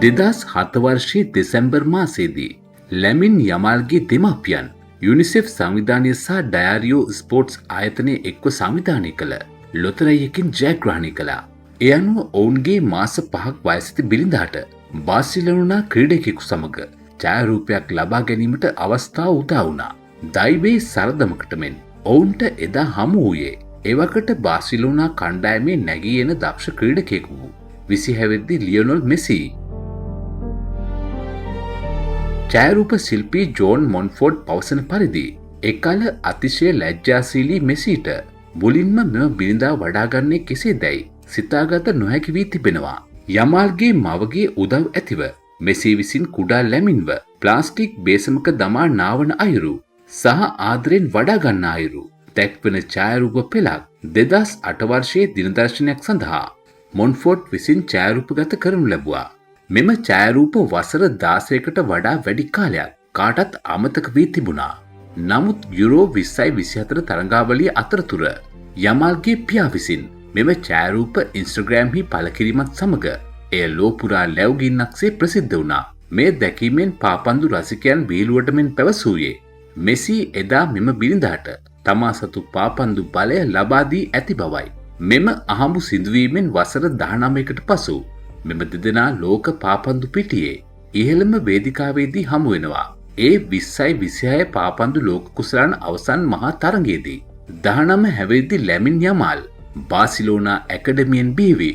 2007 वर्षයේ දෙසැම්බර් මාසයේදී ලැමින් යමාල්ගේ දෙමාපියන් යුනිසෙෆ් සංවිධානය සහ ඩයාරියෝ ස්පෝර්ට්ස් ආයතනය එක්ව සංවිධානය කළ ලොතරැයකින් ජයග්‍රහණය කළා. ඒ අනුව ඔවුන්ගේ මාස 5ක් වයසති බිරිඳාට බාසිලෝනා ක්‍රීඩකයෙකු සමග ඡායාරූපයක් ලබා ගැනීමට අවස්ථාව උදා වුණා. දෛවයේ සරදමකට මෙන් ඔවුන්ට එදා හමු වූයේ එවකට බාසිලෝනා කණ්ඩායමේ නැගී එන දක්ෂ ක්‍රීඩකයෙකු වූ 26 වෙනි ලියනල් මෙසි. ඡායාරූප ශිල්පී ජෝන් මොන්ෆෝඩ් පවසන පරිදි එකල අතිශය ලැජ්ජාශීලී මෙසිට මුලින්ම මෙම බිරිඳා වඩාගන්නේ කෙසේදැයි සිතාගත නොහැකි වී තිබෙනවා. යමාල්ගේ මවගේ උදව් ඇතිව මෙසි විසින් කුඩා ලැමින්ව ප්ලාස්ටික් බේසමක දමා නාවන අයුරු සහ ආදරෙන් වඩා ගන්නා අයුරු දැක්වෙන ඡායාරූප පෙළක් 2008 වර්ෂයේ දිනදර්ශනයක් සඳහා මොන්ෆෝඩ් විසින් ඡායාරූපගත කරනු ලැබුවා. මෙම ඡායාරූප වසර 16කට වඩා වැඩි කාලයක් කාටත් අමතක වී තිබුණා. නමුත් යුරෝ 2024 තරඟාවලිය අතරතුර යමාල්ගේ පියා විසින් මෙම ඡායාරූප ඉන්ස්ටාග්‍රෑම්හි පළ කිරීමත් සමග එය ලෝපුරා ලැබුගින්නක්සේ ප්‍රසිද්ධ වුණා. මේ දැකීමෙන් පාපන්දු රසිකයන් වීලුවට මෙන් පැවසූයේ මෙසි එදා මෙම බිරිඳාට තමා සතු පාපන්දු බලය ලබා දී ඇති බවයි. මෙම අහඹු සිදුවීමෙන් වසර 19කට පසු මෙම දෙදෙනා ලෝක පාපන්දු පිටියේ ඉහළම වේදිකාවේදී හමු වෙනවා. ඒ 2026 පාපන්දු ලෝක කුසලාන අවසන් මහා තරඟයේදී 19 හැවිරිදි ලැමින් යමාල් බාසිලෝනා ඇකඩමියෙන් බිහිවි.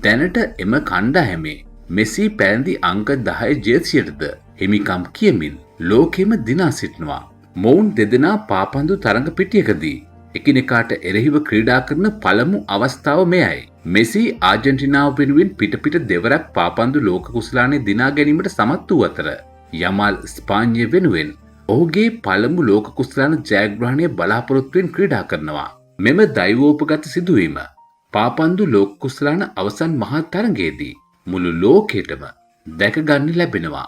දැනට එම කණ්ඩායමේ මෙසි පැරදි අංක 10 ජේසියටද හිමිකම් කියමින් ලෝකෙම දිනා සිටිනවා. මොවුන් දෙදෙනා පාපන්දු තරඟ පිටියකදී එකිනෙකාට එරෙහිව ක්‍රීඩා කරන පළමු අවස්ථාව මෙයයි. මෙසි ආජන්ටිනාව වෙනුවෙන් පිට දෙවරක් පාපන්දු ලෝක කුසලානේ දිනා ගැනීමට සමත් වූ අතර යමාල් ස්පාඤ්ඤය වෙනුවෙන් ඔහුගේ පළමු ලෝක කුසලාන ජයග්‍රහණය බලාපොරොත්තුවෙන් ක්‍රීඩා කරනවා. මෙම දෛවෝපගත සිදුවීම පාපන්දු ලෝක කුසලාන අවසන් මහා තරඟයේදී මුළු ලෝකයටම දැක ගන්න ලැබෙනවා.